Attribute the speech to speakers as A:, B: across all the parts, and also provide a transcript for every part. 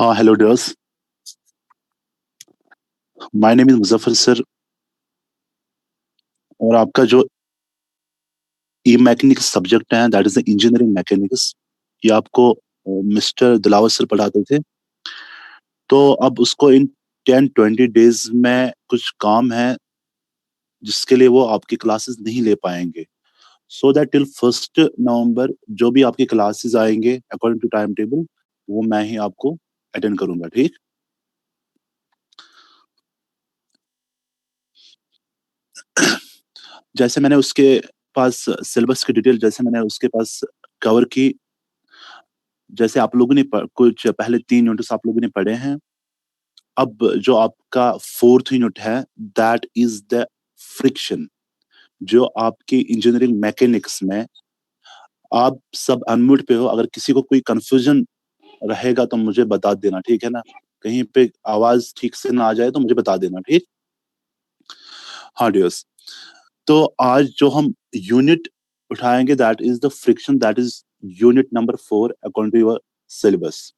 A: हाँ, hello dears. My name is Muzaffar sir. और आपका जो ई मैकेनिक्स सब्जेक्ट है that is the engineering mechanics, ये आपको मिस्टर दिलावर सर पढ़ाते थे। तो अब उसको इन 10-20 डेज में कुछ काम है जिसके लिए वो आपकी क्लासेस नहीं ले पाएंगे। सो दैट टिल 1 नवंबर जो भी आपकी क्लासेस आएंगे अकॉर्डिंग टू टाइम टेबल, वो मैं ही आपको अटेंड करूंगा, ठीक। जैसे मैंने उसके पास सिलेबस की डिटेल जैसे मैंने उसके पास कवर की। जैसे आप लोगों ने कुछ पहले 3 यूनिट्स आप लोगों ने पढ़े हैं। अब जो आपका 4th यूनिट है दैट इज द फ्रिक्शन, जो आपकी इंजीनियरिंग मैकेनिक्स में। आप सब अनम्यूट पे हो, अगर किसी को कोई कंफ्यूजन रहेगा तो मुझे बता देना, ठीक है ना। कहीं पे आवाज ठीक से ना आ जाए तो मुझे बता देना, ठीक। हाँ डियर्स। तो आज जो हम यूनिट उठाएंगे that is the friction, that is unit number 4 according to your syllabus.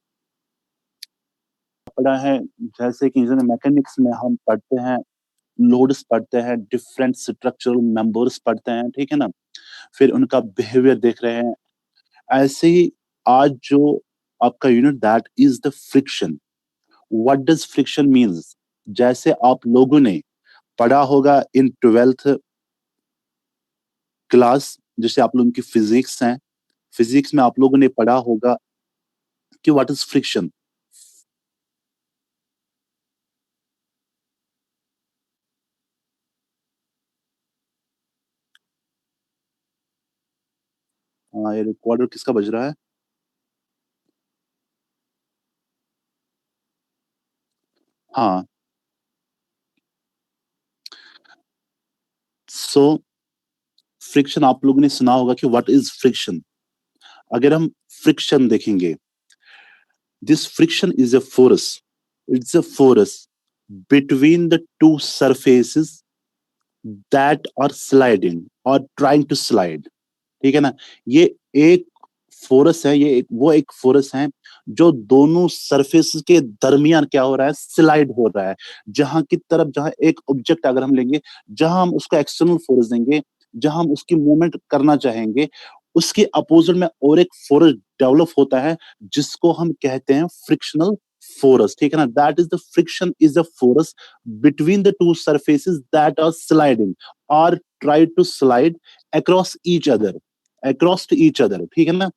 A: पढ़ा है जैसे कि इंजीनियरिंग मैकेनिक्स में हम पढ़ते हैं, लोड्स पढ़ते हैं, डिफरेंट स्ट्रक्चरल मेंबर्स पढ़ते हैं, ठीक है ना। फिर उनका बिहेवियर देख रहे हैं। ऐसे ही आज जो आपका unit that is the friction. What does friction means? जैसे आप लोगों ने पढ़ा होगा इन 12th क्लास, जैसे आप लोगों की फिजिक्स है, फिजिक्स में आप लोगों ने पढ़ा होगा कि व्हाट इज फ्रिक्शन। हाँ, ये रिकॉर्डर किसका बज रहा है? हाँ। सो फ्रिक्शन आप लोगों ने सुना होगा कि व्हाट इज फ्रिक्शन। अगर हम फ्रिक्शन देखेंगे, this friction is a force, it's a force between the two surfaces that are sliding or trying to slide, ठीक है ना। ये एक फोर्स है, ये वो एक फोर्स है जो दोनों सरफेस के दरमियान क्या हो रहा है, स्लाइड हो रहा है। जहां की तरफ, जहां एक ऑब्जेक्ट अगर हम लेंगे, जहां हम उसको एक्सटर्नल फोर्स देंगे, जहां हम उसकी मूवमेंट करना चाहेंगे, उसके अपोजिट में और एक फोर्स डेवलप होता है जिसको हम कहते हैं फ्रिक्शनल फोर्स, ठीक है ना। That is the friction is the force between the two surfaces that are sliding और try to slide across each other, across to each other, ठीक है ना।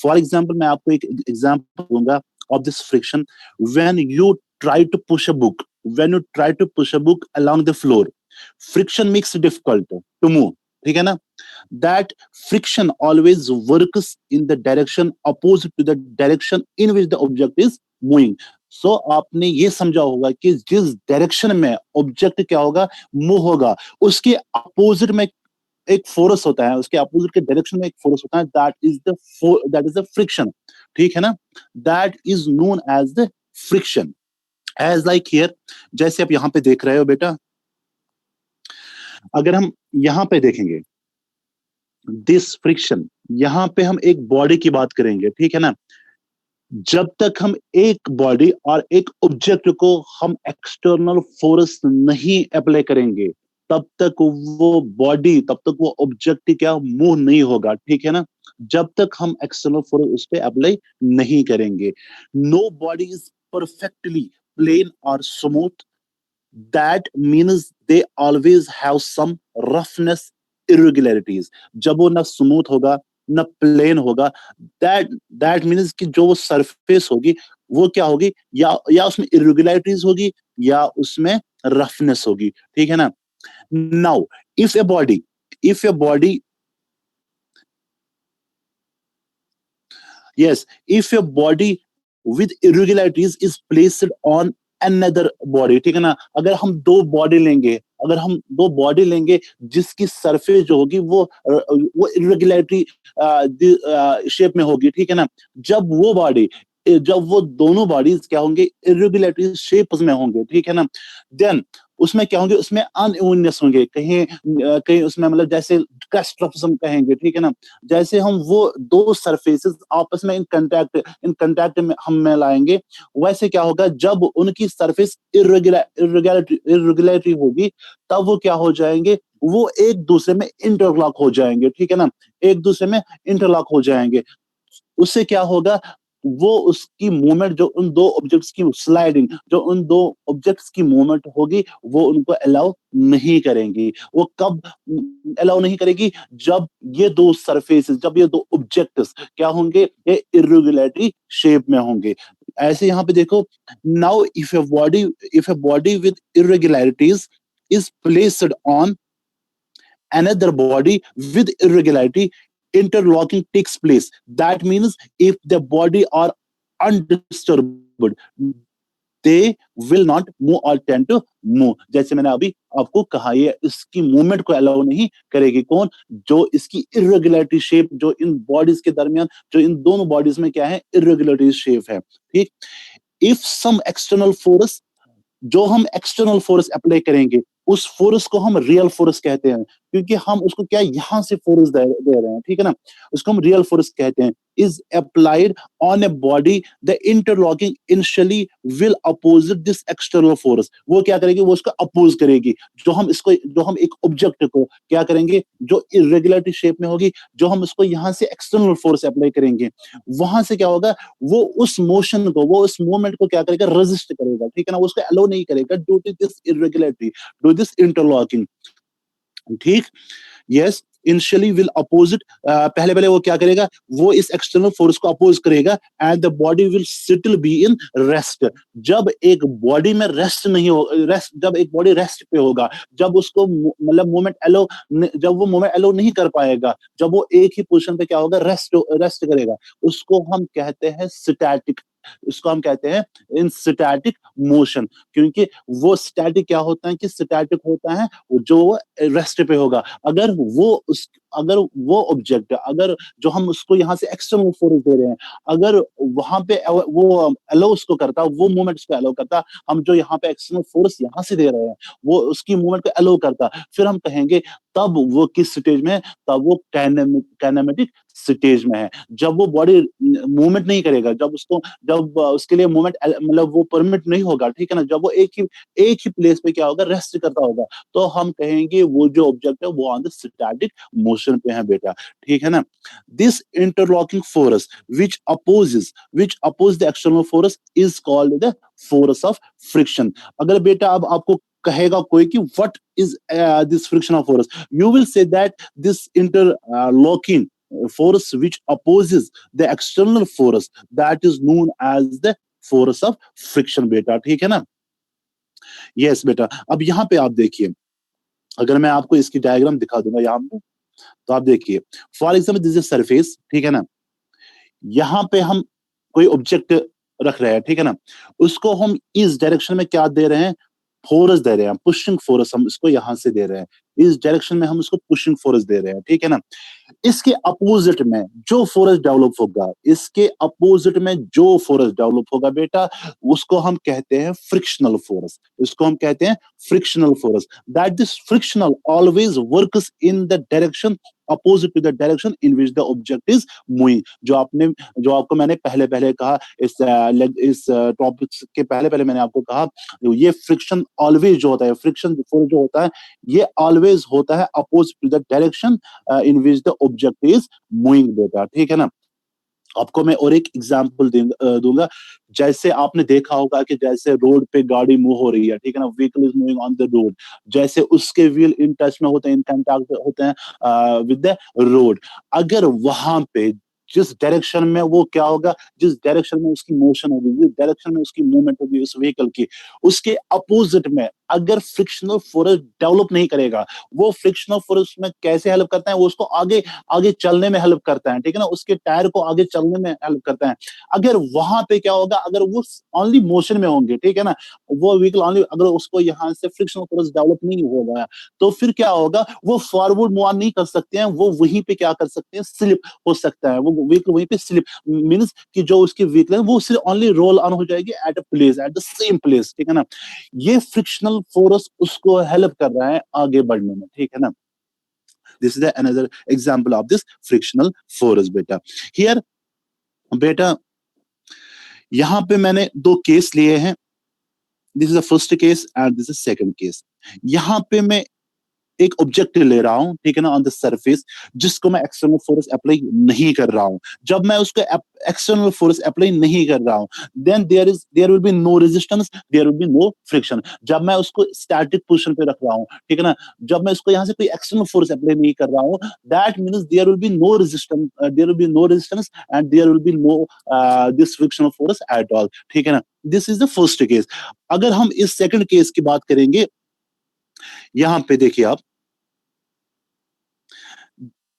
A: फॉर एग्जाम्पल मैं आपको एक एग्जाम्पल दूंगा of this friction. When you try to push a book, when you try to push a book along the floor, friction makes difficult to move, ठीक है ना। That friction always works in the direction opposite to the direction in which the object is moving. So आपने ये समझा होगा कि जिस direction में ऑब्जेक्ट क्या होगा, मूव होगा, उसके अपोजिट में एक फोर्स होता है, उसके अपोजिट के डायरेक्शन में एक फोर्स होता है, दैट इज द फ्रिक्शन, ठीक है ना। That is known as the friction. As like here, जैसे आप यहां पे देख रहे हो बेटा, अगर हम यहां पे देखेंगे दिस फ्रिक्शन, यहां पे हम एक बॉडी की बात करेंगे, ठीक है ना। जब तक हम एक बॉडी और एक ऑब्जेक्ट को हम एक्सटर्नल फोर्स नहीं अप्लाई करेंगे, तब तक वो बॉडी, तब तक वो ऑब्जेक्ट क्या मूव नहीं होगा, ठीक है ना। जब तक हम एक्सटर्नल फोर्स उस पर अप्लाई नहीं करेंगे, no body is perfectly plane और smooth, that means they always have some roughness, irregularities. जब वो ना स्मूथ होगा ना प्लेन होगा, दैट दैट मीन्स कि जो वो सरफेस होगी वो क्या होगी, या उसमें इरेगुलरिटीज होगी या उसमें रफनेस होगी, ठीक है ना। Now if a body, if a body, yes, if a body with irregularities is placed on another body, ठीक है ना। अगर हम दो बॉडी लेंगे, अगर हम दो बॉडी लेंगे जिसकी सरफेस जो होगी वो इरेगुलरिटी शेप में होगी, ठीक है ना। जब वो बॉडी जब वो दोनों बॉडीज क्या होंगे, इरेगुलरिटी शेप्स में होंगे, ठीक है ना, देन उसमें क्या होंगे, उसमें अनइवननेस होंगे, कहीं उसमें मतलब जैसे क्रेस्ट हम कहेंगे, ठीक है ना, जैसे हम वो दो सरफेसेस आपस में इन कंटैक्ट में हम में लाएंगे, वैसे क्या होगा, जब उनकी सरफेस इरेगुलरिटी होगी, तब वो क्या हो जाएंगे, वो एक दूसरे में इंटरलॉक हो जाएंगे, ठीक है ना, एक दूसरे में इंटरलॉक हो जाएंगे। उससे क्या होगा, वो उसकी मूवमेंट, जो उन दो ऑब्जेक्ट्स की स्लाइडिंग, जो उन दो ऑब्जेक्ट्स की मूवमेंट होगी, वो उनको अलाउ नहीं करेंगी। वो कब अलाउ नहीं करेगी, जब ये दो सरफेसेस, जब ये दो ऑब्जेक्ट्स क्या होंगे, ये इरेगुलरिटी शेप में होंगे। ऐसे यहाँ पे देखो, now if a body with irregularities is placed on another body with irregularity, interlocking takes place. That means if the body are undisturbed, they will not move or tend to move. जैसे मैंने अभी आपको कहा, ये इसकी movement को allow नहीं करेगी, कौन, जो इसकी इरेगुलरिटी शेप, जो इन बॉडीज के दरमियान, जो इन दोनों बॉडीज में क्या है, इरेगुलरिटी शेप है, ठीक। इफ सम एक्सटर्नल फोर्स, जो हम एक्सटर्नल फोर्स अप्लाई करेंगे, उस फोर्स को हम रियल फोर्स कहते हैं, क्योंकि हम उसको क्या, यहां से फोर्स दे रहे हैं, ठीक है ना, उसको हम रियल फोर्स कहते हैं। Is applied on a body, the interlocking initially will opposite this external force. वो क्या करेगी, वो उसको अपोज करेगी। जो हम एक ऑब्जेक्ट को क्या करेंगे, जो इरेगुलरिटी शेप में होगी, जो हम उसको यहां से एक्सटर्नल फोर्स अप्लाई करेंगे, वहां से क्या होगा, वो उस मोशन को, वो उस मूवमेंट को क्या करेगा, रेजिस्ट करेगा, ठीक है ना, वो उसको अलो नहीं करेगा, due to this irregularity, due this interlocking, ठीक। यस, इनिशियली विल अपोजिट, पहले पहले वो क्या करेगा, वो इस एक्सटर्नल फोर्स को अपोज करेगा, and the body will settle be in rest. जब एक बॉडी में रेस्ट नहीं हो, रेस्ट, जब एक बॉडी रेस्ट पे होगा, जब उसको मतलब मूवमेंट एलो, जब वो मूवमेंट एलो नहीं कर पाएगा, जब वो एक ही पोजीशन पे क्या होगा, रेस्ट करेगा, उसको हम कहते हैं स्टैटिक, इसको हम कहते हैं इन स्टैटिक मोशन। क्योंकि वो स्टैटिक क्या होता है, कि स्टैटिक होता है जो रेस्ट पे होगा। अगर वो ऑब्जेक्ट, अगर जो हम उसको यहाँ से एक्सटर्नल फोर्स दे रहे हैं, अगर वहां पे वो अलो उसको करता, वो मूवमेंट उसको अलो करता, हम जो यहाँ पे एक्सटर्नल फोर्स यहाँ से दे रहे हैं, वो उसकी मूवमेंट को अलो करता, फिर हम कहेंगे तब वो किस स्टेज में है, तब वो काइनेमेटिक स्टेज में है। जब वो बॉडी मूवमेंट नहीं करेगा, जब उसके लिए मूवमेंट मतलब वो परमिट नहीं होगा, ठीक है ना, जब वो एक ही प्लेस पे क्या होगा, रेस्ट करता होगा, तो हम कहेंगे वो जो ऑब्जेक्ट है वो ऑन द स्टैटिक मोशन पे है बेटा, ठीक है ना। This interlocking force which oppose the external force is called the force of friction. अगर बेटा अब आपको कहेगा कोई कि what is this frictional force, you will say that this interlocking force which opposes the external force, that is known as the force of friction बेटा, ठीक है ना। यस बेटा, अब यहाँ पे आप देखिए, अगर मैं आपको इसकी डायग्राम दिखा दूंगा यहाँ पे, तो आप देखिए, for example this is surface, ठीक है ना, यहाँ पे हम कोई ऑब्जेक्ट रख रहे हैं, ठीक है ना, उसको हम इस डायरेक्शन में क्या दे रहे हैं, फोर्स दे रहे हैं, पुशिंग फोर्स हम इसको यहां से दे रहे हैं, इस डायरेक्शन में हम उसको पुशिंग फोर्स दे रहे हैं, ठीक है ना। इसके अपोजिट में जो फोर्स डेवलप होगा, इसके अपोजिट में जो फोर्स डेवलप होगा बेटा, उसको हम कहते हैं फ्रिक्शनल फोर्स, इसको हम कहते हैं frictional force. That this frictional always works in the direction opposite to the direction in which the object is moving. जो आपको मैंने पहले पहले कहा, इस टॉपिक के पहले पहले मैंने आपको कहा, ये फ्रिक्शन ऑलवेज जो होता है, फ्रिक्शन फोर्स जो होता है, ये ऑलवेज होता है opposite to the direction in which the object is moving बेटा, ठीक है ना। आपको मैं और एक एग्जांपल दूंगा। जैसे आपने देखा होगा कि जैसे रोड पे गाड़ी मूव हो रही है, ठीक है ना, vehicle is moving on the road, जैसे उसके व्हील इन टच में होते हैं, इन कांटेक्ट होते हैं विद द रोड। अगर वहां पे जिस डायरेक्शन में वो क्या होगा, जिस डायरेक्शन में उसकी मोशन होगी, जिस डायरेक्शन में उसकी मूवमेंट होगी उस व्हीकल की, उसके अपोजिट में अगर फ्रिक्शनल फोर्स डेवलप नहीं करेगा, वो फ्रिक्शनल फोर्स में कैसे हेल्प करता है, वो उसको आगे आगे चलने में हेल्प करता है, ठीक है ना, उसके टायर को आगे चलने में हेल्प करता है। अगर वहां पे क्या होगा, अगर वो ओनली मोशन में होंगे, ठीक है ना, वो व्हीकल ओनली, अगर उसको यहाँ से फ्रिक्शनल फोर्स डेवलप नहीं होगा, तो फिर क्या होगा, वो फॉरवर्ड मूव ऑन नहीं कर सकते हैं, वो वहीं पे क्या कर सकते हैं, स्लिप हो सकता है, वो व्हीकल वहीं पे स्लिप मींस कि जो उसकी व्हीकल है वो सिर्फ ओनली रोल ऑन हो जाएगी at a place, at the same place, ठीक है ना। ये फ्रिक्शनल फोर्स उसको हेल्प कर रहा है आगे बढ़ने में, ठीक है ना। This is another example of this frictional force बेटा। हियर बेटा, यहां पे मैंने दो केस लिए हैं, this is the first case and this is second case. यहां पे मैं एक ऑब्जेक्ट ले रहा हूं, ठीक है ना, ऑन द सरफेस, जिसको मैं एक्सटर्नल फोर्स अप्लाई नहीं कर रहा हूं। जब मैं उसको एक्सटर्नल फोर्स अप्लाई नहीं कर रहा हूं, then there will be no resistance, there will be no friction. जब मैं उसको स्टैटिक पोजीशन पे रख रहा हूं, ठीक है ना, जब मैं उसको यहां से कोई एक्सटर्नल फोर्स अप्लाई नहीं कर रहा हूं, that means there will be no resistance, there will be no resistance and there will be no this frictional force at all, ठीक है ना। This is the first case. अगर हम इस सेकंड केस की बात करेंगे, यहां पे देखिए आप,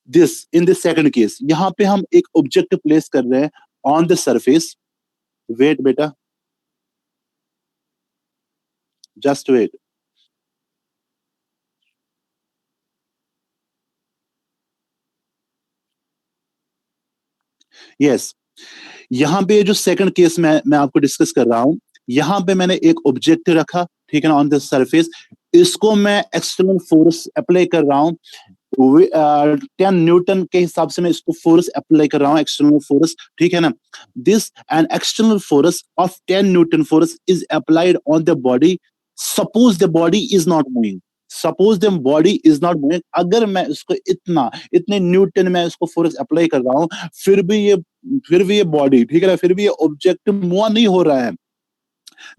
A: this in this second case, यहां पे हम एक ऑब्जेक्ट प्लेस कर रहे हैं ऑन द सरफेस। वेट बेटा, जस्ट वेट। यस, यहां पे जो सेकंड केस मैं आपको डिस्कस कर रहा हूं, यहां पे मैंने एक ऑब्जेक्ट रखा, ठीक है ना, ऑन द सरफेस। इसको मैं एक्सटर्नल फोर्स अप्लाई कर रहा हूं, 10 न्यूटन के हिसाब से मैं इसको फोर्स अप्लाई कर रहा हूं, एक्सटर्नल फोर्स, ठीक है ना। This an external force of 10 Newton force is applied on the body, suppose the body is not moving, suppose the body is not moving. अगर मैं इसको इतने न्यूटन में इसको फोर्स अप्लाई कर रहा हूं, फिर भी ये फिर भी ये बॉडी, ठीक है ना, फिर भी ये ऑब्जेक्ट मूव नहीं हो रहा है,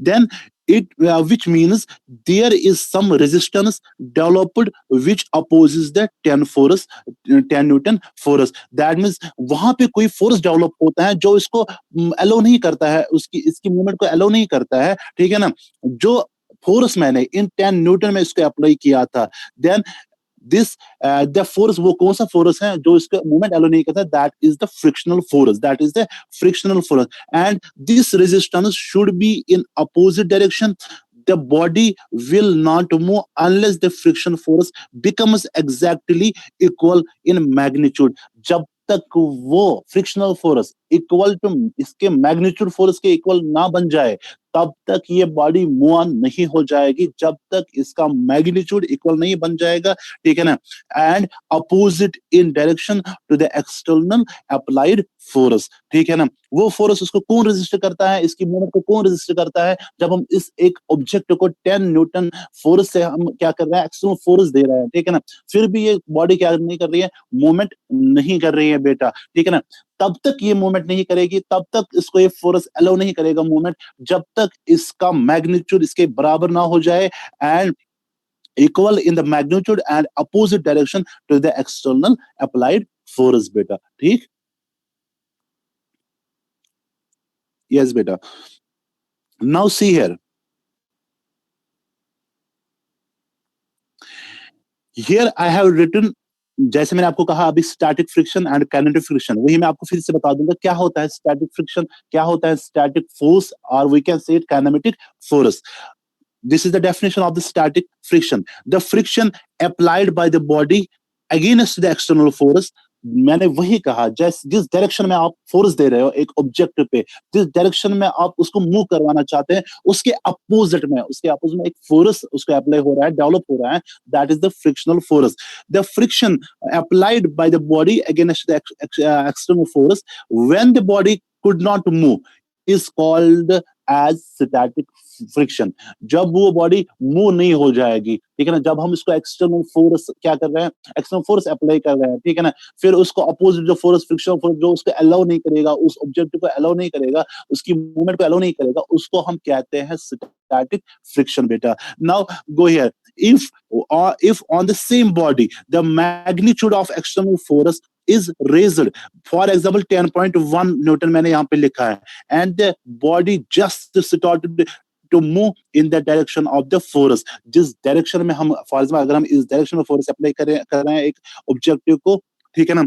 A: then it which means there is some resistance developed which opposes the 10 Newton force. That means वहां पे कोई फोर्स डेवलप होता है जो इसको अलो नहीं करता है, उसकी इसकी मूवमेंट को अलो नहीं करता है, ठीक है ना। जो फोर्स मैंने इन 10 न्यूटन में इसको अप्लाई किया था, देन दिस द फोर्स, वो कौन सा फोर्स है जो इसका मूवमेंट अलो नहीं करता, that is the frictional force, that is the frictional force. And this resistance should be in opposite direction, the body will not move unless the friction force becomes exactly equal in magnitude। जब तक वो frictional force equal to इसके magnitude force के equal ना बन जाए, तब तक ये बॉडी मूव ऑन नहीं हो जाएगी, जब तक इसका मैग्नीट्यूड इक्वल नहीं बन जाएगा, ठीक है ना। And opposite in direction to the external applied force, ठीक है ना। वो फोर्स उसको कौन रजिस्टर करता है, इसकी मूवमेंट को कौन रजिस्टर करता है, जब हम इस एक ऑब्जेक्ट को 10 न्यूटन फोर्स से हम क्या कर रहे हैं, एक्सटर्नल फोर्स दे रहे हैं, ठीक है ना, फिर भी ये बॉडी क्या नहीं कर रही है, मूवमेंट नहीं कर रही है बेटा, ठीक है ना। तब तक ये मूवमेंट नहीं करेगी, तब तक इसको ये फोर्स अलाउ नहीं करेगा मूवमेंट, जब तक इसका मैग्नीट्यूड इसके बराबर ना हो जाए and equal in the magnitude and opposite direction to the external applied force बेटा, ठीक। यस बेटा, now see here, here I have written, जैसे मैंने आपको कहा अभी, static friction and kinetic friction, वही मैं आपको फिर से बता दूंगा क्या होता है स्टैटिक फ्रिक्शन, क्या होता है स्टैटिक फोर्स, और we can say it kinematic force. This is the definition of the static friction. The friction applied by the body against the external force। मैंने वही कहा, जिस डायरेक्शन में आप फोर्स दे रहे हो एक ऑब्जेक्ट पे, जिस डायरेक्शन में आप उसको मूव करवाना चाहते हैं, उसके अपोजिट में एक फोर्स उसको अप्लाई हो रहा है, डेवलप हो रहा है, that is the frictional force. The friction applied by the body against the external force when the body could not move is called as static friction. जब वो बॉडी मूव नहीं हो जाएगी, ठीक है ना, जब हम इसको एक्सटर्नल फोर्स क्या कर रहे हैं, एक्सटर्नल फोर्स अप्लाई कर रहे हैं, ठीक है ना, फिर उसको अपोजिट जो फोर्स, फ्रिक्शनल फोर्स जो उसको अलाउ नहीं करेगा, उस ऑब्जेक्ट को अलाउ नहीं करेगा, उसकी मूवमेंट को अलाउ नहीं करेगा, उसको हम कहते हैं स्टैटिक फ्रिक्शन बेटा। Now go here, if on the same body the magnitude of external force is raised, for example 10.1 Newton मैंने यहां पे लिखा है, and the body just started to move in the direction of the force. जिस direction में हम for example अगर हम इस डायरेक्शन में फोर्स अप्लाई कर रहे हैं एक ऑब्जेक्टिव को, ठीक है ना,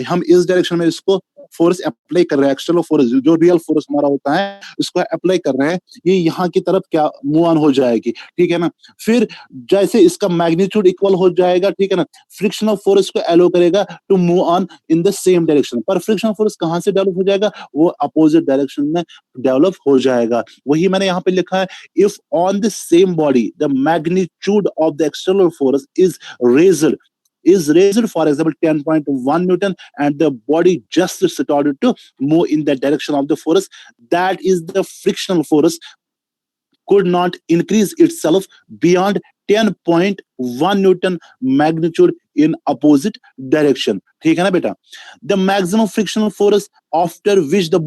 A: हम इस डायरेक्शन में इसको फोर्स अप्लाई कर रहे हैं, एक्सटर्नल फोर्स जो रियल फोर्स हमारा होता है उसको अप्लाई कर रहे हैं, ये यहाँ की तरफ क्या मूव ऑन हो जाएगी, ठीक है ना। फिर जैसे इसका मैग्नीट्यूड इक्वल हो जाएगा, ठीक है ना, फ्रिक्शनल फोर्स को एलो करेगा to move on in the same direction. पर फ्रिक्शनल फोर्स कहां से डेवलप हो जाएगा, वो अपोजिट डायरेक्शन में डेवलप हो जाएगा। वही मैंने यहाँ पे लिखा है, if on the same body the magnitude of the external force is raised, for example 10.1 newton, and the body just started to move in the direction of the force, that is the frictional force could not increase itself beyond 10.1 newton magnitude in opposite direction, ठीक है ना बेटा। the maximum frictional force after which the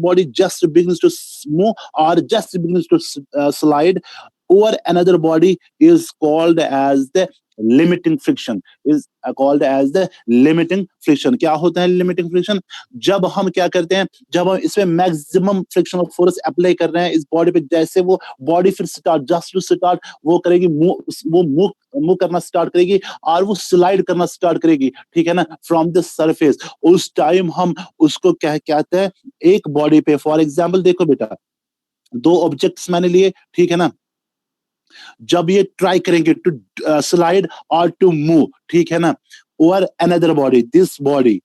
A: body just begins to move or just begins to slide over another body is called as the limiting friction, क्या होता है limiting friction, जब हम क्या करते हैं, जब हम इसमें मैक्सिमम फ्रिक्शनल फोर्स अप्लाई कर रहे हैं इस बॉडी पे, जैसे वो बॉडी फिर स्टार्ट वो करेगी, मूव करना स्टार्ट करेगी और वो स्लाइड करना स्टार्ट करेगी, ठीक है ना, फ्रॉम द सरफेस। उस टाइम हम उसको क्या कहते हैं, एक बॉडी पे फॉर एग्जाम्पल देखो बेटा, दो ऑब्जेक्ट्स मैंने लिए, ठीक है ना, जब ये ट्राई करेंगे टू स्लाइड और टू मूव, ठीक है ना, over another body, this body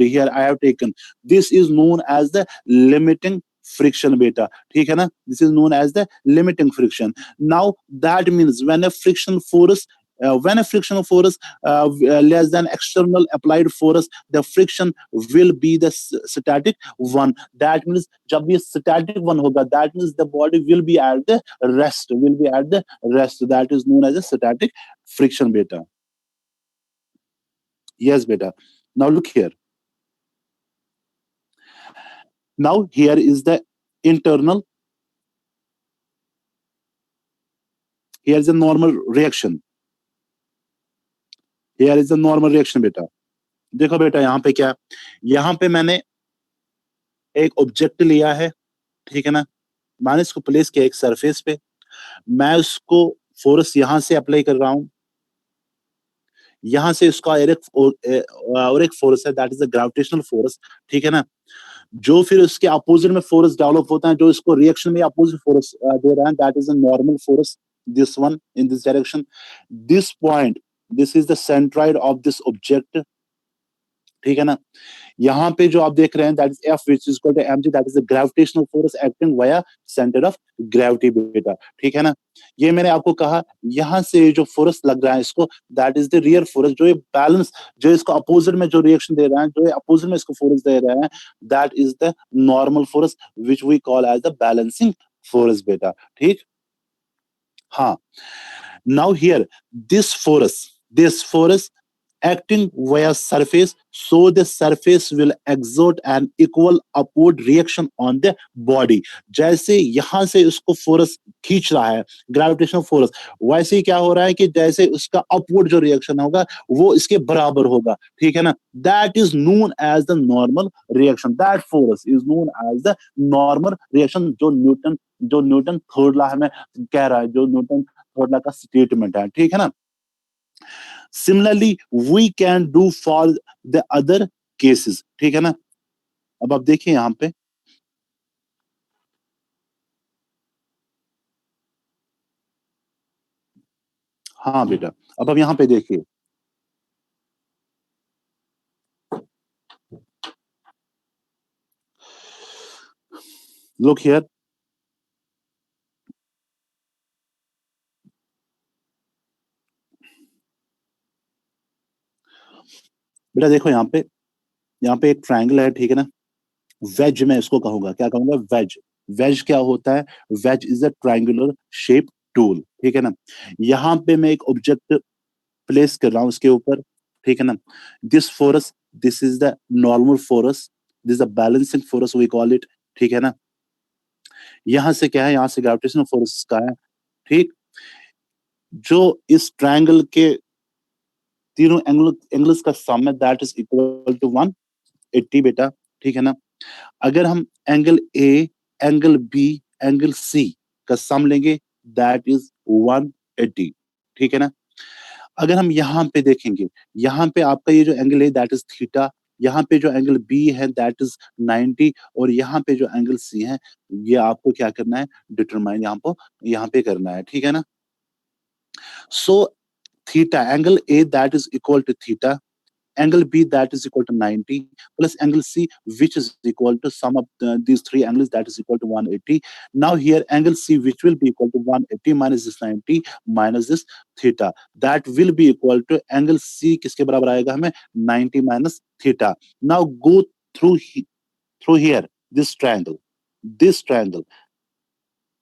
A: here I have taken, this is known as the limiting friction beta, ठीक है ना, this is known as the limiting friction. Now that means when a frictional force less than external applied force, the friction will be the static one. That means जब ये static one होगा, that means the body will be at the rest, that is known as a static friction beta. Yes beta. Now look here, now here is the internal, here is a normal reaction, बेटा। देखो बेटा यहाँ पे क्या, यहाँ पे मैंने एक ऑब्जेक्ट लिया है, ठीक है ना, मैंने इसको प्लेस किया एक सरफेस पे, मैं उसको फोर्स यहां से अप्लाई कर रहा हूं, यहां से उसका और एक फोर्स है, that is the gravitational force, ठीक है ना, जो फिर उसके अपोजिट में फोर्स डेवलप होता है, जो इसको रिएक्शन में अपोजिट फोर्स दे रहा है, that is a normal force, this one in this direction, this point, this is the centroid of this object, ठीक है ना, यहाँ पे जो आप देख रहे हैं that is F which is equal to mg, that is the gravitational force acting via centre of gravity बेटा, ठीक है ना। ये मैंने आपको कहा यहाँ से जो फोर्स लग रहा है इसको, that is the real force, जो ये बैलेंस, जो इसको अपोजिट में जो रिएक्शन दे रहा है, जो अपोजिट में इसको फोर्स दे रहा है, that is the normal force which we call as the balancing force बेटा, ठीक। हाँ, now here this force acting via surface, so the surface will exert an equal upward reaction on the body. जैसे यहां से उसको force खींच रहा है ग्रेविटेशनल फोर्स, वैसे ही क्या हो रहा है कि जैसे उसका अपवर्ड जो रिएक्शन होगा वो इसके बराबर होगा, ठीक है ना, that is known as the normal reaction, that force is known as the normal reaction, जो न्यूटन थर्ड लॉ हमें कह रहा है, जो न्यूटन थर्ड लॉ का स्टेटमेंट है, ठीक है ना। Similarly, we can do for the other cases, ठीक है ना। अब आप देखिए यहां पे, हाँ बेटा, अब आप यहां पे देखिए, look here, बेटा देखो यहाँ पे एक ट्रायंगल है, ठीक है ना, वेज मैं इसको कहूंगा, क्या कहूंगा, वेज क्या होता है, wedge is a triangular shape tool, ठीक है ना। यहाँ पे मैं एक ऑब्जेक्ट प्लेस कर रहा हूं उसके ऊपर, ठीक है ना, this force, this is the normal force, this the balancing force we call it, ठीक है ना। यहाँ से क्या है, यहाँ से ग्रेविटेशनल फोर्स का है, ठीक, जो इस ट्रायंगल के तीनों एंगल्स का सम है, दैट इज इक्वल टू 180 बेटा, ठीक है ना। अगर हम angle A angle B, angle C का सम लेंगे, दैट इज 180, ठीक है ना। अगर हम यहाँ पे देखेंगे, यहाँ पे आपका ये जो एंगल है दैट इज थीटा, यहाँ पे जो एंगल बी है दैट इज 90, और यहाँ पे जो एंगल सी है ये आपको क्या करना है, डिटरमाइन यहाँ पे करना है, ठीक है ना। So theta, angle A that is equal to theta, angle B that is equal to 90 plus angle C which is equal to sum of these three angles that is equal to 180. Now here angle C which will be equal to 180 minus this 90 minus this theta, that will be equal to angle C किसके बराबर आएगा हमें, 90 minus theta. Now go through here this triangle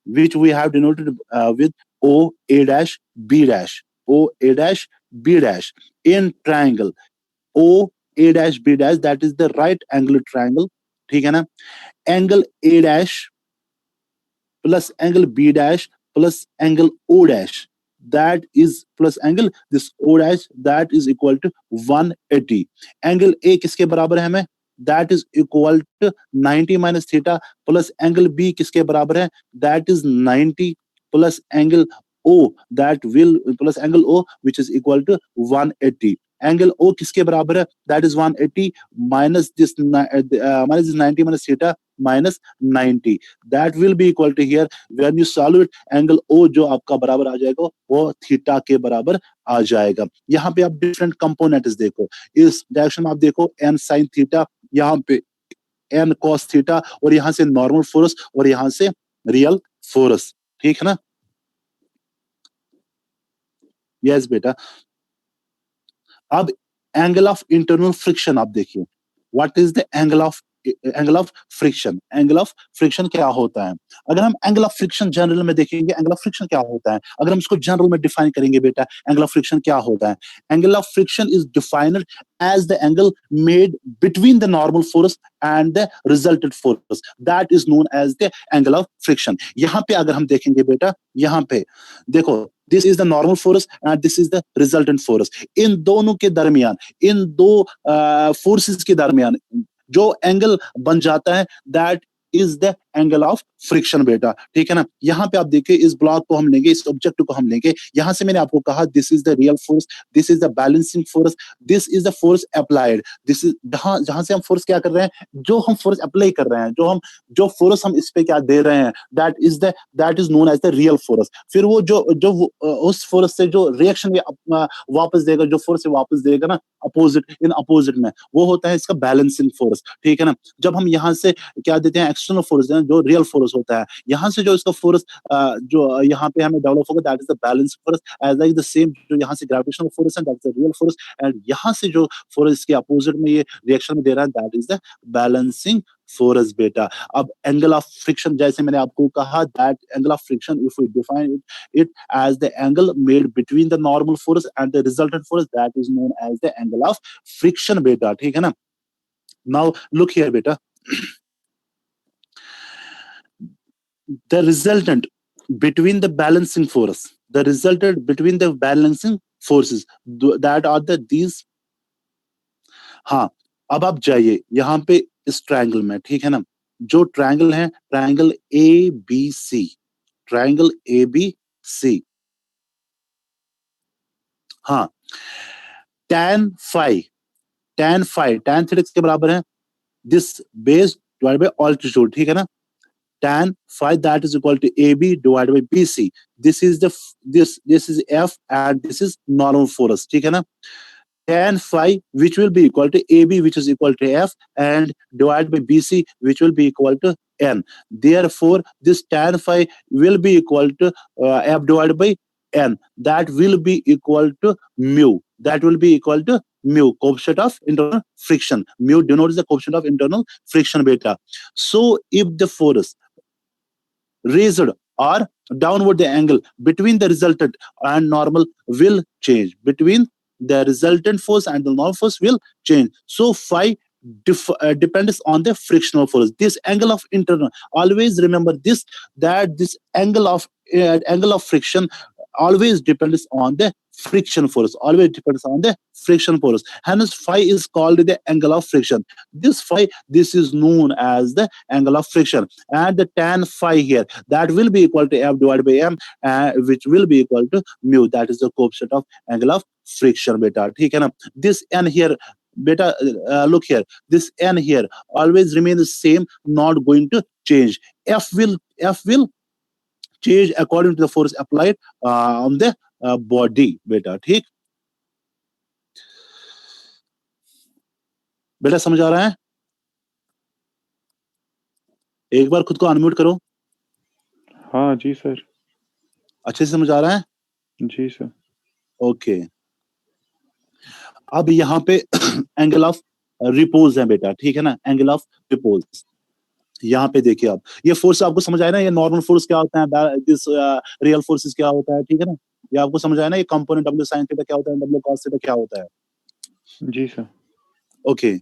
A: which we have denoted with O A dash B dash, O A dash B dash. In triangle O A dash B dash, that is the right angle triangle, ठीक है ना। Angle A dash plus angle B dash plus angle O dash, that is plus angle this O dash, that is equal to 180. Angle A किसके बराबर है हमें, that is equal to 90 minus theta plus angle B किसके बराबर है, that is 90 plus angle O, that will plus angle O which is equal to 180. Angle O किसके बराबर है, that is 180 minus this 90 minus theta minus 90, that will be equal to here when you solve it angle O जो आपका बराबर आ जाएगा वो theta के बराबर आ जाएगा। यहाँ पे आप डिफरेंट कंपोनेंट्स देखो, इस डायरेक्शन में आप देखो n sin थीटा, यहाँ पे n cos थीटा, और यहाँ से नॉर्मल फोर्स और यहाँ से रियल फोर्स, ठीक है ना। यस बेटा। अब एंगल ऑफ इंटरनल फ्रिक्शन आप देखिए, what is the angle of friction, angle of friction क्या होता है। अगर हम एंगल ऑफ फ्रिक्शन जनरल में देखेंगे, एंगल ऑफ फ्रिक्शन क्या होता है, अगर हम इसको जनरल में डिफाइन करेंगे बेटा, एंगल ऑफ फ्रिक्शन क्या होता है। Angle of friction is defined as the angle made between the normal force and the resultant force, that is known as the angle of friction. यहाँ पे अगर हम देखेंगे बेटा, यहाँ पे देखो, this is the normal force and this is the resultant force. इन दोनों के दरमियान, इन दो फोर्सेस के दरमियान जो एंगल बन जाता है that is the angle of friction बेटा, ठीक है ना। यहाँ पे आप देखिए, इस ब्लॉक को हम लेंगे, इस ऑब्जेक्ट को हम लेंगे, यहाँ से मैंने आपको कहा this is the real force, this is the balancing force, this is the force applied, this is जहां से हम फोर्स क्या कर रहे हैं, जो हम फोर्स अप्लाई कर रहे हैं, जो फोर्स हम इस पे क्या दे रहे हैं, that is known as the real force. फिर वो उस फोर्स से जो रिएक्शन वापस देगा, जो फोर्स वापस देगा ना अपोजिट में, वो होता है इसका बैलेंसिंग फोर्स, ठीक है ना। जब हम यहाँ से क्या देते हैं एक्सटर्नल फोर्स, जो रियल फोर्स होता है, यहाँ से जो इसका फोर्स जो यहाँ पे हमें डेवलप होगा that is the balance force, as like the same जो यहाँ से ग्रेविटेशनल फोर्स है that is the real force, and यहाँ से जो फोर्स इसके अपोजिट में ये रिएक्शन में दे रहा है that is the balancing force बेटा। अब एंगल ऑफ फ्रिक्शन, जैसे मैंने आपको कहा that angle of friction if we define it as the angle made between the normal force and the resultant force, that is known as the angle of friction बेटा, ठीक है ना। Now look here बेटा, the resultant between the balancing force, the resultant between the balancing forces, that are these। हाँ, अब आप जाइए यहाँ पे इस ट्रायंगल में, ठीक है ना, जो ट्रायंगल है triangle A B C, triangle A B C, हाँ, tan phi, tan theta किसके बराबर है, this base divide by altitude, ठीक है ना। tan phi that is equal to AB divided by BC. This is this is F and this is normal force, ठीक है ना। Tan phi which will be equal to AB which is equal to F and divided by BC which will be equal to N. Therefore, this tan phi will be equal to F divided by N. That will be equal to mu. That will be equal to mu, coefficient of internal friction. Mu denotes the coefficient of internal friction beta. So, if the force raised or downward the angle between the resultant and normal will change, between the resultant force and the normal force will change. So phi depends on the frictional force. This angle of internal, always remember this, that this angle of friction always depends on the friction force, always depends on the friction force. Hence phi is called the angle of friction. This phi, this is known as the angle of friction, and the tan phi here, that will be equal to F divided by M, which will be equal to mu, that is the coefficient of angle of friction beta. ठीक है ना? This n here beta, look here, this n here always remain the same, not going to change. F will change according to the force applied on the body beta. ठीक, बेटा समझ आ रहा है? एक बार खुद को अनम्यूट करो.
B: हाँ जी सर.
A: अच्छे से समझ आ रहा है?
B: जी सर.
A: ओके. अब यहाँ पे एंगल ऑफ रिपोज है बेटा, ठीक है ना? एंगल ऑफ रिपोज यहाँ पे देखिए आप, ये फोर्स आपको समझ आया ना? ये नॉर्मल फोर्स क्या होता है, दिस रियल फोर्सेस क्या होता है, ठीक है ना? ये आपको समझ आया ना? ये कंपोनेंट W sin थीटा क्या होता है, W cos थीटा क्या होता है?
B: जी सर.
A: ओके.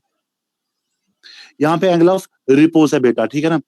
A: यहाँ पे एंगल ऑफ रिपोज है बेटा, ठीक है ना?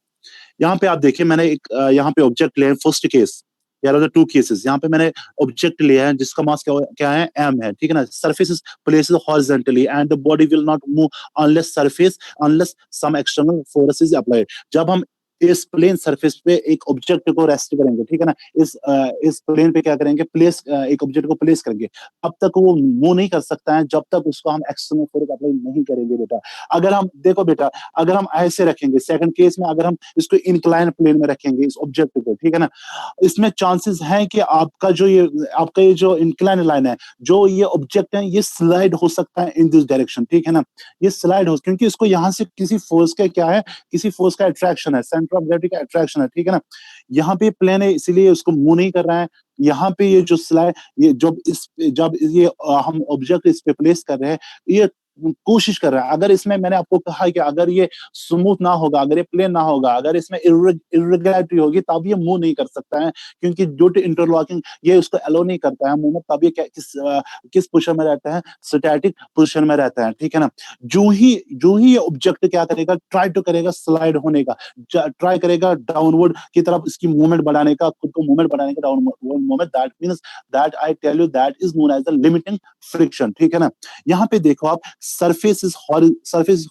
A: यहाँ पे आप देखिए, मैंने एक यहाँ पे ऑब्जेक्ट लिया है. फर्स्ट केस, यार होता टू केसेस. यहाँ पे मैंने ऑब्जेक्ट लिया है जिसका मास क्या है, m है, ठीक है ना? Surface is placed horizontally and the body will not move unless some external force is applied. जब हम इस प्लेन सरफेस पे एक ऑब्जेक्ट को रेस्ट करेंगे, ठीक है ना? इस प्लेन पे क्या करेंगे, एक ऑब्जेक्ट को प्लेस करेंगे, तब तक वो मूव नहीं कर सकता है जब तक उसको हम एक्सटर्नल फोर्स अप्लाई नहीं करेंगे बेटा. अगर हम देखो बेटा, अगर हम ऐसे रखेंगे, सेकंड केस में अगर हम इसको इंक्लाइन प्लेन में रखेंगे इस ऑब्जेक्ट को, ठीक है ना? इसमें चांसेस हैं कि आपका ये जो इंक्लाइन लाइन है, जो ये ऑब्जेक्ट है, ये स्लाइड हो सकता है इन दिस डायरेक्शन, ठीक है ना? ये स्लाइड हो, क्योंकि इसको यहाँ से किसी फोर्स का क्या है, किसी फोर्स का अट्रैक्शन है, सेंटर ऑफ ग्रेविटी का अट्रैक्शन है, ठीक है ना? यहाँ पे प्लेन है, इसीलिए उसको मूव नहीं कर रहा है. यहाँ पे ये जो स्लाइड, ये जब ये हम ऑब्जेक्ट इस पे प्लेस कर रहे हैं, ये कोशिश कर रहा है. अगर इसमें मैंने आपको कहा कि अगर ये स्मूथ ना होगा, अगर ये प्लेन ना होगा, अगर इसमें इर्रेगुलरिटी होगी, तब ये मूव नहीं कर सकता है, क्योंकि ड्यू टू इंटरलॉकिंग ये उसको अलो नहीं करता है मूवमेंट. तब ये किस पोजीशन में रहता है, स्टैटिक पोजीशन में रहता है, ठीक है ना? जो ही ये ऑब्जेक्ट क्या करेगा, ट्राई टू करेगा स्लाइड होने का, ट्राई करेगा डाउनवर्ड की तरफ इसकी मूवमेंट बढ़ाने का, खुद को मूवमेंट बढ़ाने का, downward movement, that means that I tell you that is known as the limiting friction, ठीक है ना? यहाँ पे देखो आप, surface is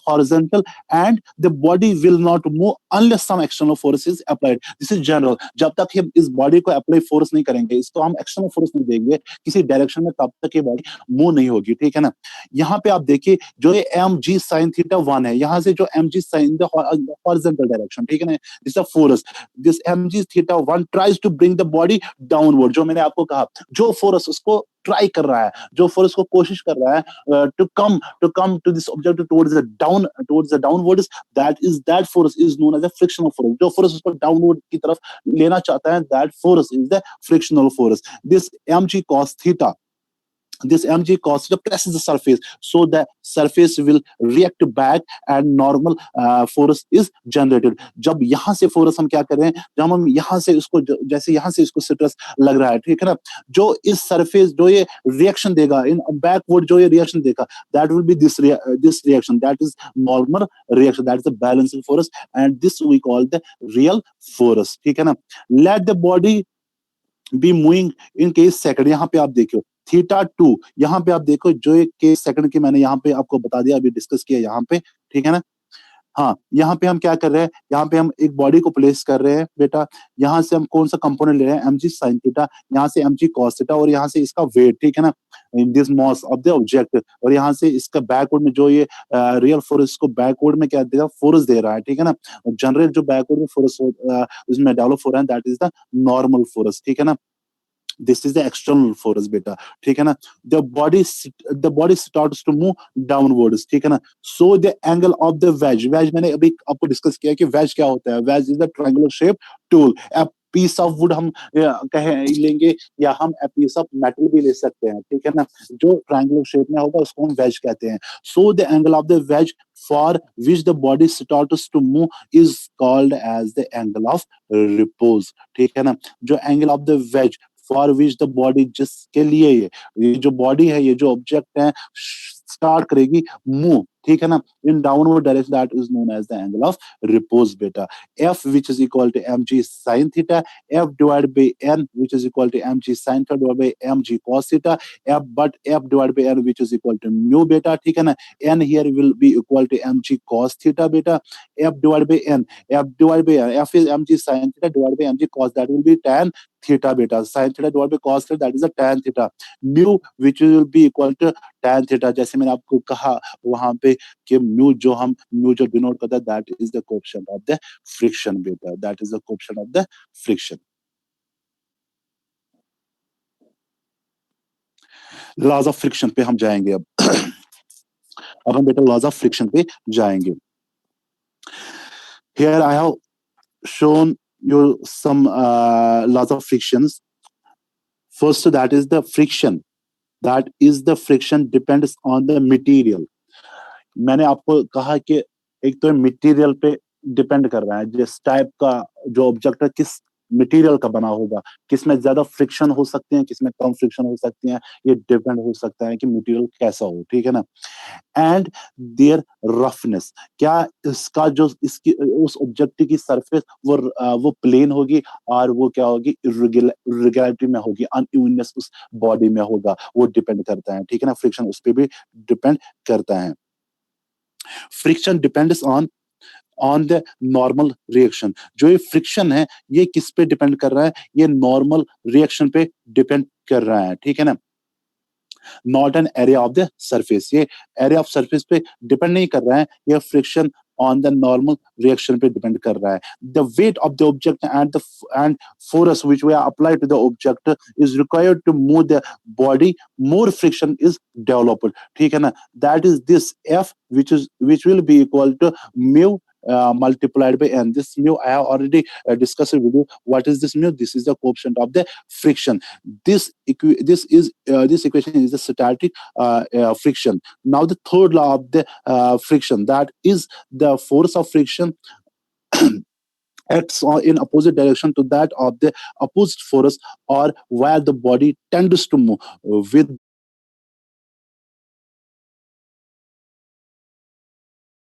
A: horizontal and the body will not move unless some external force is applied. This is general. जब तक हम इस बॉडी को अप्लाई फोर्स नहीं करेंगे, इसको हम एक्सटर्नल फोर्स नहीं देंगे किसी डायरेक्शन में, तब तक ये बॉडी मूव नहीं होगी, ठीक है ना? यहाँ पे आप देखिए, जो ये mg sin थीटा 1 है, यहाँ से जो mg sin the horizontal direction, ठीक है ना? This a force, this mg theta 1 tries to bring the body downward. जो मैंने आपको कहा, जो फोर्स उसको ट्राई कर रहा है, जो फोर्स को कोशिश कर रहा है to come to this object towards the downwards, that force is known as a frictional force. जो फोर्स उसको डाउनवर्ड की तरफ लेना चाहता है, that force is the frictional force. This mg cos theta, this mg cos theta presses the surface, so the surface will react back and normal force is generated. जब यहाँ से फोर्स हम क्या कर रहे हैं, जब हम यहाँ से उसको, जैसे यहाँ से इसको स्ट्रेस लग रहा है, ठीक है ना? जो इस सरफेस, जो ये रिएक्शन देगा इन बैकवर्ड, जो ये रिएक्शन देगा, that will be this reaction, that is normal reaction, that is the balancing force, and this we call the real force, ठीक है ना? Let the body be moving in case second. यहाँ पे आप देखो थीटा 2, यहाँ पे आप देखो, जो एक केस सेकंड की मैंने यहाँ पे आपको बता दिया, अभी डिस्कस किया यहाँ पे, ठीक है ना? हाँ, यहाँ पे हम क्या कर रहे हैं, यहाँ पे हम एक बॉडी को प्लेस कर रहे हैं बेटा. यहाँ से हम कौन सा कंपोनेंट ले रहे हैं, mg sin थीटा, यहाँ से mg cos थीटा, और यहाँ से इसका वेट, ठीक है ना, this mass of the object, और यहाँ से इसका बैकवर्ड में जो ये रियल फोर्स को बैकवर्ड में क्या देगा, फोर्स दे रहा है, ठीक है ना? जनरल जो बैकवर्ड में फोर्स उसमें डेवलप हो रहा है, that is the normal force, ठीक है ना? This is the external force बेटा, ठीक है ना? The body starts to move downwards, ठीक है ना? So the angle of the wedge मैंने अभी आपको डिस्कस किया कि wedge क्या होता है. Wedge is the triangular shape tool. A piece of wood हम कहें लेंगे, या हम a piece of metal भी ले सकते हैं, ठीक है ना? जो triangular shape में होगा उसको हम wedge कहते हैं. So the angle of the wedge for which the body starts to move is called as the angle of repose, ठीक है ना? जो angle of the wedge for which the body, जिसके लिए ये जो बॉडी है, ये जो ऑब्जेक्ट है, स्टार्ट करेगी मूव, ठीक है ना, in downward direction that is known as the angle of repose beta. F which is equal to mg sin theta, F divided by n which is equal to mg sin theta divided by mg cos theta, but F divided by n which is equal to mu beta, ठीक है ना, n here will be equal to mg cos theta beta, F divided by n, F is mg sin theta divided by mg cos, that will be tan theta beta, sin theta divided by cos theta, that is a tan theta, mu which will be equal to tan theta, जैसे मैंने आपको कहा वहां पे कि mu जो denote करता है, that is the coefficient of the friction बेटा, that is the coefficient of the friction. Laws of friction पे हम जाएंगे अब अब हम बेटा लॉज ऑफ फ्रिक्शन पे जाएंगे। Here I have shown you some laws of frictions. First, that is the friction. That is the friction depends on the material. मैंने आपको कहा कि एक तो मटेरियल पे डिपेंड कर रहा है, जिस टाइप का जो ऑब्जेक्ट है किस मटेरियल का बना होगा, किसमें ज्यादा फ्रिक्शन हो सकते हैं, किसमें कम फ्रिक्शन हो सकते हैं, ये डिपेंड हो सकता है कि मटेरियल कैसा हो, ठीक है ना। एंड देयर रफनेस, क्या इसका जो इसकी उस ऑब्जेक्ट की सरफेस वो प्लेन होगी और वो क्या होगी, इरेगुलरिटी में होगी, अनइवननेस उस बॉडी में होगा, वो डिपेंड करता है, ठीक है ना। फ्रिक्शन उस पर भी डिपेंड करता है। Friction depends on the normal reaction. जो ये फ्रिक्शन है ये किस पे डिपेंड कर रहा है, ये नॉर्मल रिएक्शन पे डिपेंड कर रहा है, ठीक है ना। Not an area of the surface, ये एरिया ऑफ सरफेस पे डिपेंड नहीं कर रहा है, ये friction on the normal reaction पे डिपेंड कर रहा है। The weight of the object and force which we apply to the object is required to move the body, more friction is developed, ठीक है ना। That is this F which will be equal to mu multiplied by n. This mu I have already discussed with you. What is this mu? This is the coefficient of the friction. This equation is the static friction. Now the third law of the friction, that is the force of friction acts in opposite direction to that of the opposite force, or while the body tends to move with